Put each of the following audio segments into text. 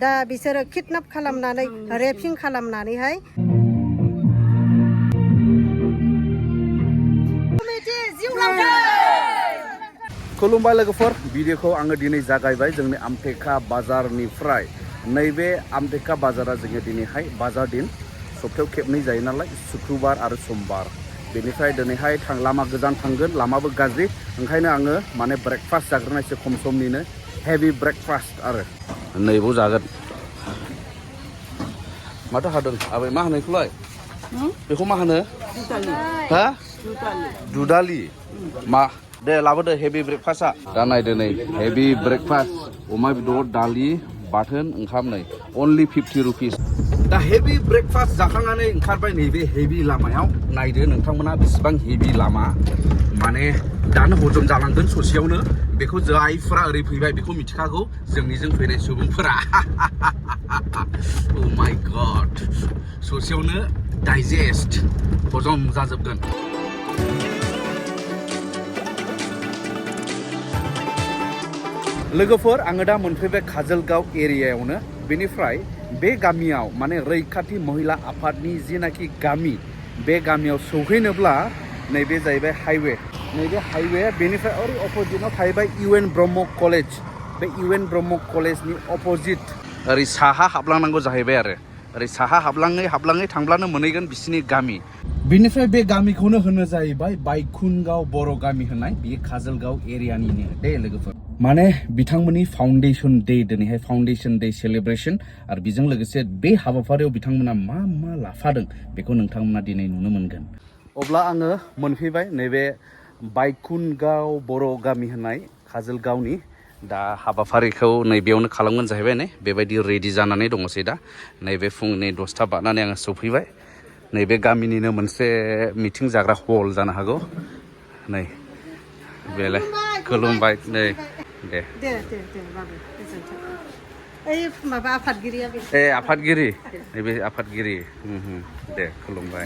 दा बिसोरो किडनाप खालामनानै रेपिं खालामनानैहाय खुलुमबाय लोगोफोर भिडिअखौ आङो दिनै जागायबाय जोंनि आमटेका बाजारनिफ्राय नैबे आमटेका बाजारा जोङो दिनैहाय बाजार दिन सप्तायाव खेबनै जायो नालाय शुक्रबार आरो समबार बेनिफ्राय दिनैहाय लामा गोजान थांगोन लामाबो गाज्रि ओंखायनो आङो माने ब्रेकफास्ट जाग्रोनायसो खम समनिनो हेभि ब्रेकफास्ट आरो नैबाव जागोन माथो हादों आबै मा होनो बेखौलाय बेखौ मा होनो हा दुदालि मा दे लाबोदो हेभि ब्रेकफास्टआ दा नायदो नै हेभि ब्रेकफास्ट अमा बेदर दालि बाथोन ओंखाम नै अनलि 50 रुपिस दा हेभि ब्रेकफास्ट जाखांनानै ओंखारबाय नैबे हेभि लामायाव नायदो नोंथांमोना बेसेबां हेभि लामा माने दानो हजम जालांगोन ससेयावनो बेखौ जायफोरा ओरै फैबाय बेखौ मिथिखागौ जोंनिजों फैनाय सुबुंफोरा अ माय गड ससेयावनो डाइजेस्ट हजम जाजोबगोन लोगोफोर आङो दा मोनफैबाय काजलगाव एरियायावनो बेनिफ्राय बे गामियाव माने रैखाथि महिला आफादनि जिनाखि गामि बे गामियाव सौहैनोब्ला नैबे जाहैबाय हाइवे नैबे हाइवे बेनिफ्राय ओरै अपोजिटआव थाहैबाय UN ब्रह्म कलेज बे UN ब्रह्म कलेजनि अपोजिट ओरै साहा हाबलांनांगौ जाहैबाय आरो ओरै साहा हाबलाङै थांब्लानो मोनहैगोन बिसिनि गामि बेनिफ्राय बे गामिखौनो होनो जाहैबाय बायकुनगाव बर' गामि होननाय बेयो काजलगाव एरियानिनो दे लोगोफोर माने बिथांमोननि फाउन्डेसन डे दिनैहाय फाउन्डेसन डे सेलिब्रेसन आरो बेजों लोगोसे बे हाबाफारियाव बिथांमोना मा लाफादों बेखौ नोंथांमोना दिनै नुनो मोनगोन अब्ला आङो मोनफैबाय नैबे बायकुनगाव बर' गामि होननाय काजलगावनि दा हाबाफारिखौ नैबेयावनो खालामगोन जाहैबाय नै बेबायदि रेडि जानानै दङसै दा नैबे फुंनि 10ता बारनानै आङो सफैबाय नैबे गामिनिनो मोनसे मिटिं जाग्रा हल जानो हागौ नै बेलाय खुलुमबाय नै दे बाबु गोजोन्थों ओइ माबा आफादगिरिया ए आफादगिरि नैबे आफादगिरि दे खुलुमबाय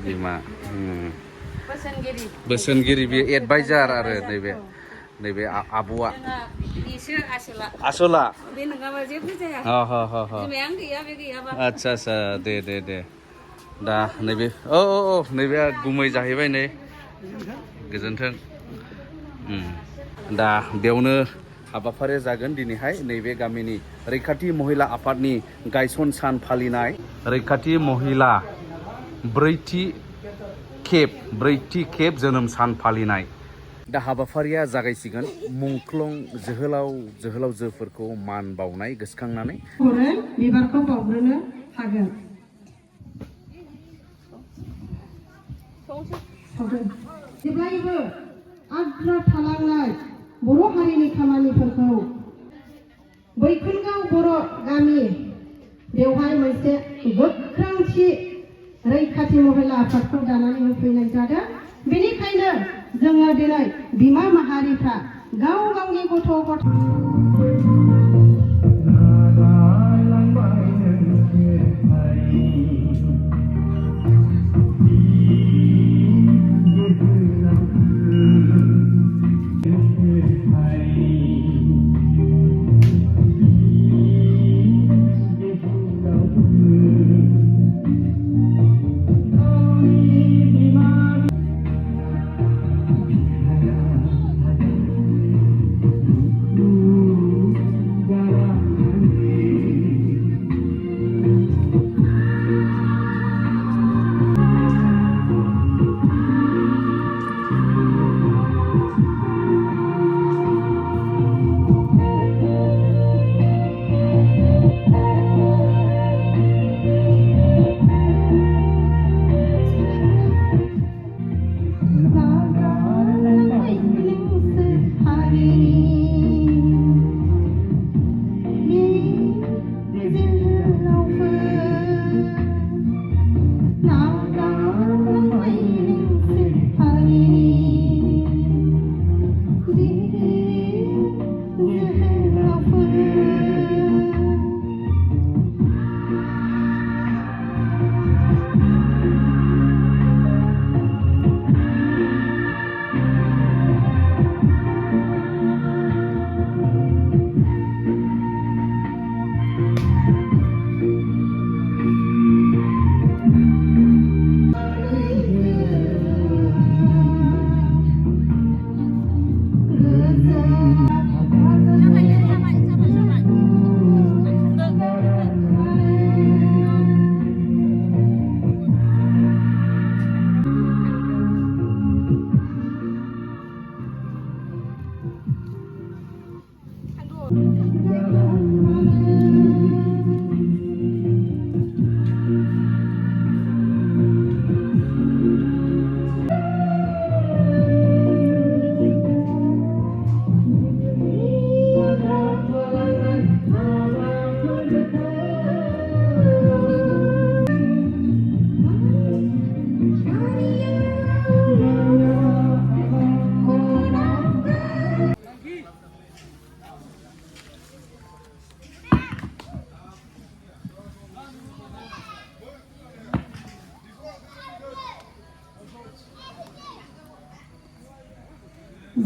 बिमा बोसोनगिरि बे एडभाइजार आरो नैबे आब'आ आसला बे नङाबा जेबो जाया बिमायानो गैया बे गैयाबा आच्छा दे दा नैबे औ नैबे गुमै जाहैबाय नै गोजोन्थों दा बेयावनो हाबाफारिया जागोन दिनैहाय नैबे गामिनि रैखाथि महिला आफादनि गायसन सान फालिनाय रैखाथि महिला ब्रैथि खेब जोनोम सान फालिनाय दा हाबाफारिया जागायसिगोन मुंख्लं जोहोलावजोफोरखौ मान बावनाय गोसोखांनानै बिबारखौ बावग्रोनो हागोन जेब्लायबो आद्रा थालांनाय बर' हारिनि खामानिफोरखौ बैकुनगाव बर' गामि बेवहाय मोनसे गोख्रोंथि रैखाथि महिला आफादखौ दानानै होफैनाय जादों बेनिखायनो जोङो दिनै बिमा माहारिफ्रा गावनि गथ'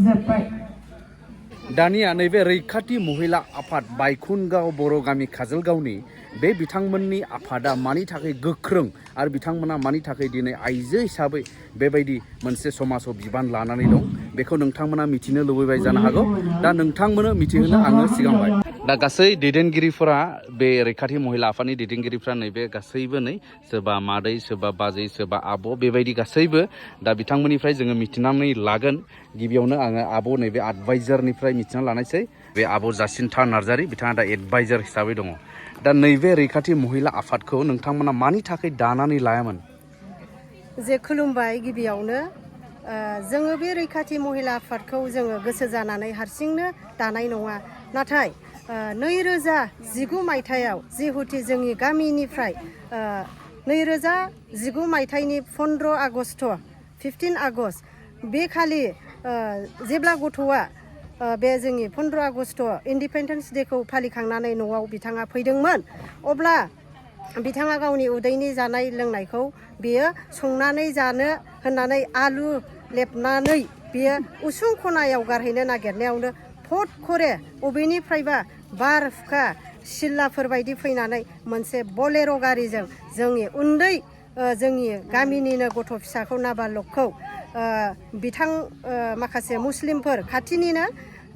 जोब्बाय दानिया नैबे रैखाथि महिला आफाद बायखुनगाव बर' गामि काजलगावनि बे बिथांमोननि आफादा मानि थाखाय गोख्रों आरो बिथांमोना मानि थाखाय दिनै आइजो हिसाबै बेबायदि मोनसे समाजाव बिबान लानानै दं बेखौ नोंथांमोना मिथिनो लुबैबाय जानो हागौ दा नोंथांमोननो मिथिहोनो आङो सिगांबाय दा गासै दैदेनगिरिफोरा बे रैखाथि महिला आफादनि दैदेनगिरिफोरा नैबे गासैबो नै सोरबा मादै सोरबा बाजै सोरबा आब' बेबायदि गासैबो दा बिथांमोननिफ्राय जोङो मिथिनानै लागोन गिबियावनो आङो आब' नैबे एडभाइजारनिफ्राय मिथिना लानायसै बे आब' जासिन्था नार्जारि बिथाङा दा एडभाइजार हिसाबै दङ दा नैबे रैखाथि महिला आफादखौ नोंथांमोना मानि थाखाय दानानै लायामोन जे खुलुमबाय गिबियावनो जोङो बे रैखाथि महिला आफादखौ जोङो गोसो जानानै हारसिंनो दानाय नङा नाथाय 2019 मायथाइयाव जिहुथि जोंनि गामिनिफ्राय 2019 मायथाइनि 15 आगस्ट 15 आगस्ट बे खालि जेब्ला गथ'आ बे जोंनि 15 आगस्ट इन्डिपेन्डेन्स डेखौ फालिखांनानै न'आव बिथाङा फैदोंमोन अब्ला बिथाङा गावनि उदैनि जानाय लोंनायखौ बियो संनानै जानो होननानै आलु लेबनानै बियो उसुं खनायाव गारहैनो नागिरनायावनो फट खरे बबेनिफ्रायबा बार हुखा सिल्लाफोर बायदि फैनानै मोनसे बलेर' गारिजों जोंनि उन्दै जोंनि गामिनिनो गथ' फिसाखौ नाबालकखौ बिथां माखासे मुस्लिमफोर खाथिनिनो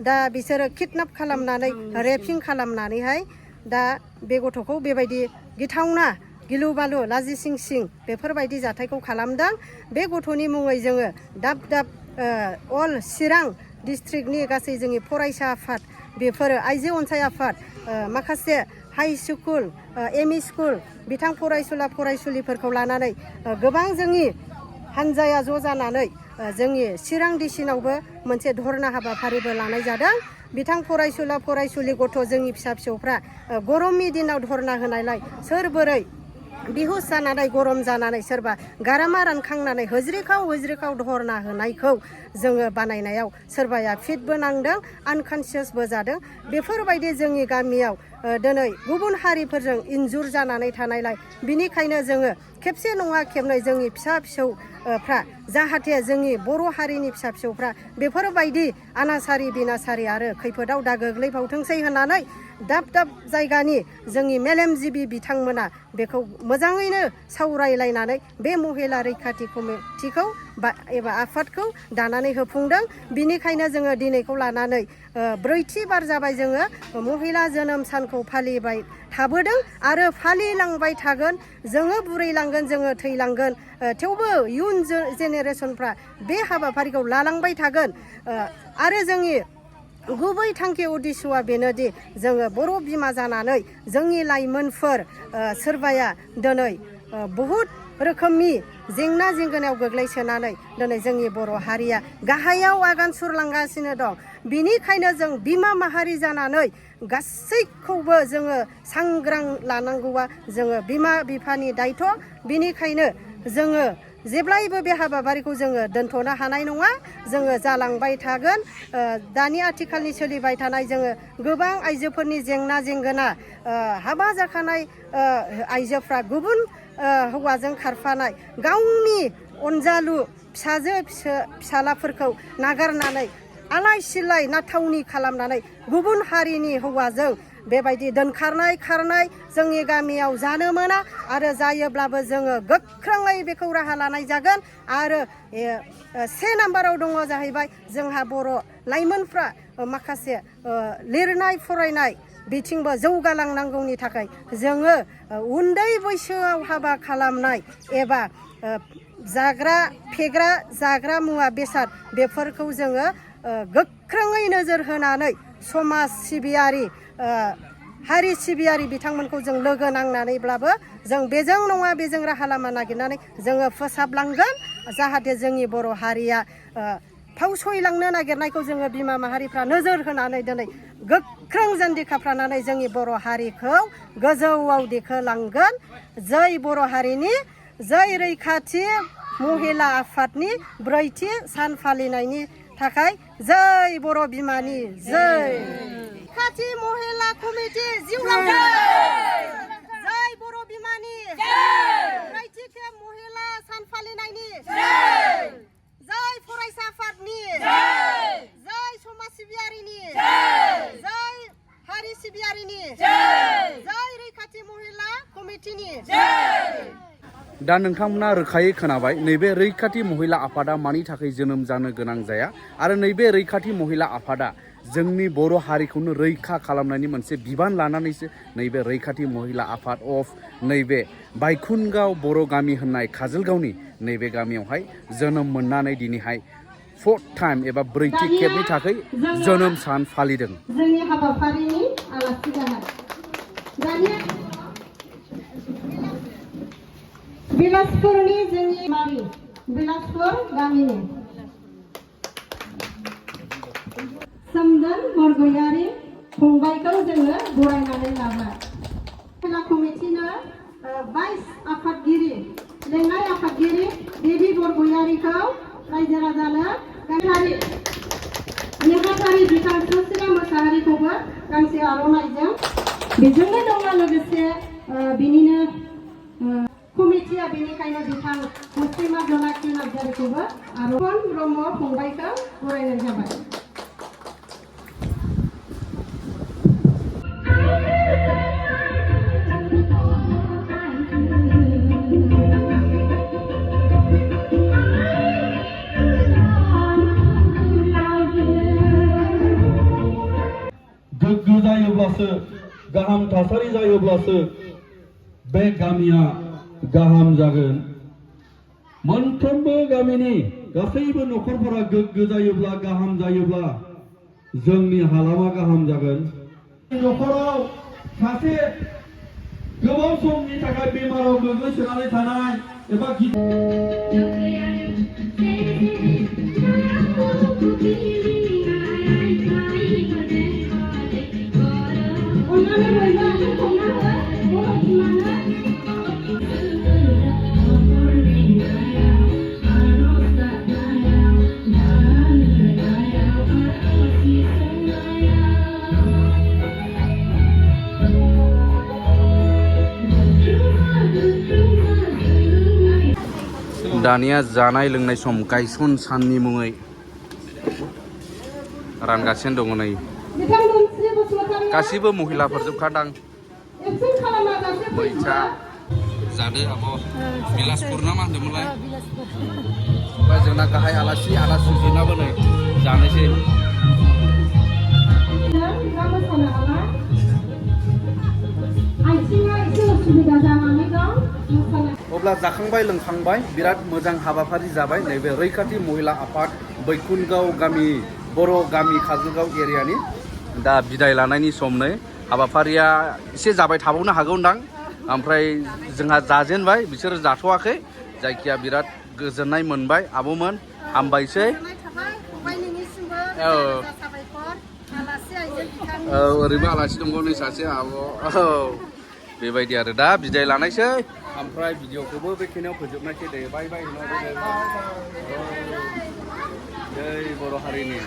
दा बिसोरो किडनाप खालामनानै रेपिं खालामनानैहाय दा बे गथ'खौ बेबायदि गिथावना गिलु बालु लाजिसिं सिं बेफोरबायदि जाथायखौ खालामदों बे गथ'नि मुङै जोङो दाब दाब अल चिरां डिस्ट्रिक्टनि गासै जोंनि फरायसा आफाद बेफोरो आइजो अनसाय आफाद माखासे हाइ स्कुल एमइ स्कुल बिथां फरायसुला फरायसुलिफोरखौ लानानै गोबां जोंनि हानजाया ज' जानानै जोंनि चिरां डिसिनावबो मोनसे धरना हाबाफारिबो लानाय जादों बिथां फरायसुला फरायसुलि गथ' जोंनि फिसा फिसौफ्रा गरमनि दिनाव धरना होनायलाय सोर बोरै बिहुस जानानै गरम जानानै सोरबा गारामा रानखांनानै होज्रिखाव धरना होनायखौ जोङो बानायनायाव सोरबाया फिटबो नांदों आनकनसियासबो जादों बेफोरबायदि जोंनि गामियाव दिनै गुबुन हारिफोरजों इनजुर जानानै थानायलाय बिनिखायनो जोङो खेबसे नङा खेबनै जोंनि फिसा फिसौफ्रा जाहाथे जोंनि बर' हारिनि फिसा फिसौफ्रा बेफोरबायदि अनासारि बिनासारि आरो खैफोदाव दा गोग्लैबावथोंसै होननानै दाब दाब जायगानि जोंनि मेलेमजिबि बिथांमोना बेखौ मोजाङैनो सावरायलायनानै बे महिला रैखाथि कमिटिखौ एबा आफादखौ दानानै होफुंदों बिनिखायनो जोङो दिनैखौ लानानै ब्रैथि बार जाबाय जोङो महिला जोनोम सानखौ फालिबाय थाबोदों आरो फालिलांबाय थागोन जोङो बुरैलांगोन जोङो थैलांगोन थेवबो इयुन जेनेरेसनफ्रा बे हाबाफारिखौ लालांबाय थागोन आरो जोंनि गुबै थांखि उद्देश्यआ बेनोदि जोङो बर' बिमा जानानै जोंनि लाइमोनफोर सोरबाया दिनै बहुद रोखोमनि जेंना जेंगोनायाव गोग्लैसोनानै दिनै जोंनि बर' हारिया गाहायाव आगान सुरलांगासिनो दं बिनिखायनो जों बिमा माहारि जानानै गासैखौबो जोङो सांग्रां लानांगौआ जोङो बिमा बिफानि दायथ' बिनिखायनो जोङो जेब्लायबो बे हाबाफारिखौ जोङो दोनथ'नो हानाय नङा जोङो जालांबाय थागोन दानि आथिखालनि सोलिबाय थानाय जोङो गोबां आइजोफोरनि जेंना जेंगोना हाबा जाखानाय आइजोफ्रा गुबुन हौवाजों खारफानाय गावनि अनजालु फिसाजो फिसालाफोरखौ नागारनानै आलाय सिलाय नाथावनि खालामनानै गुबुन हारिनि हौवाजों बेबायदि दोनखारनाय खारनाय जोंनि गामियाव जानो मोना आरो जायोब्लाबो जोङो गोख्रोङै बेखौ राहा लानाय जागोन आरो से नाम्बाराव दङ जाहैबाय जोंहा बर' लाइमोनफ्रा माखासे लिरनाय फरायनाय बिथिंबो जौगालांनांगौनि थाखाय जोङो उन्दै बैसोआव हाबा खालामनाय एबा फेग्रा जाग्रा मुवा बेसाद बेफोरखौ जोङो गोख्रोङै नोजोर होनानै समाज सिबियारि हारि सिबियारि बिथांमोनखौ जों लोगो नांनानैब्लाबो जों बेजों नङा बेजों राहा लामा नागिरनानै जोङो फोसाबलांगोन जाहाथे जोंनि बर' हारिया फावसयलांनो नागिरनायखौ जोङो बिमा माहारिफ्रा नोजोर होनानै दिनै गोख्रों जान्जि खाफ्रानानै जोंनि बर' हारिखौ गोजौआव दिखोलांगोन जै बर' हारिनि जै रैखाथि महिला आफादनि ब्रैथि सान फालिनायनि थाखाय जै बर' बिमानि जै रैखाथि महिला कमिटि जिउ लांथों जै बर' बिमानि ब्रैथि खेब महिला सान फालिनायनि जै फरायसा आफादनि दा नोंथांमोना रोखायै खोनाबाय नैबे रैखाथि महिला आफादा मानि थाखाय जोनोम जानो गोनां जाया आरो नैबे रैखाथि महिला आफादा जोंनि बर' हारिखौनो रैखा खालामनायनि मोनसे बिबान लानानैसो नैबे रैखाथि महिला आफाद अफ नैबे बायखुनगाव बर' गामि होननाय काजोलगावनि नैबे गामियावहाय जोनोम मोननानै दिनैहाय 4th टाइम एबा ब्रैथि खेबनि थाखाय जोनोम सान फालिदों। जोंनि हाबाफारिनि आलासि जानाय दानिया बिलासपुरनि जोंनि मारि बिलासपुर गामिनि सोमदोन बरगयारि फंबायखौ जोङो बरायनानै लाबाय। खेला कमिटिनो 22 आफादगिरि लेङाइ आफादगिरि देबि बरगयारिखौ रायजो राजानो नेहाथारि बिथां सुसिला मोसाहारिखौबो गांसे आर'नाइजों बेजोंनो दङ लोगोसे बिनिनो कमिटिया बेनिखायनो बिथां मुस्लिमा जनाखि नार्जारिखौबो आर'नाइ ब्रह्म फंबायखौ बरायनाय जाबाय। गोग्गो जायोब्लासो गाहाम थासारि जायोब्लासो बे गामिया गाहाम जागोन। मोनफ्रोमबो गामिनि गासैबो न'खरफोरा गोग्गो जायोब्ला गाहाम जायोब्ला जोंनि हालामा गाहाम जागोन। न'खराव सासे गोबाव समनि थाखाय बेमाराव गोग्लैसोनानै थानाय एबा दानिया जानाय लोंनाय सम गायसन साननि मुङै रानगासिनो दङ नै गासिबो महिलाफोर जोबखादां मैथा जादो आब' बिलासपुर ना मा होनदोंमोनलाय ओमफ्राय जोंना गाहाय आलासि आदा सुजिनाबो नै जानोसै अब्ला जाखांबाय लोंखांबाय बिराद मोजां हाबाफारि जाबाय नैबे रैखाथि महिला आफाद बैकुनगाव गामि बर' गामि काजोलगाव एरियानि दा बिदाय लानायनि सम नै हाबाफारिया एसे जाबाय थाबावनो हागौदां ओमफ्राय जोंहा जाजेनबाय बिसोर जाथ'वाखै जायखिया बिराद गोजोननाय मोनबाय आब'मोन हामबायसै औ ओरैबो आलासि दंबावो नै सासे आब' औ बेबायदि आरो दा बिदाय लानायसै ओमफ्राय भिडिअखौबो बेखिनियाव फोजोबनायसै दे बाय बाय जै बर' हारिनि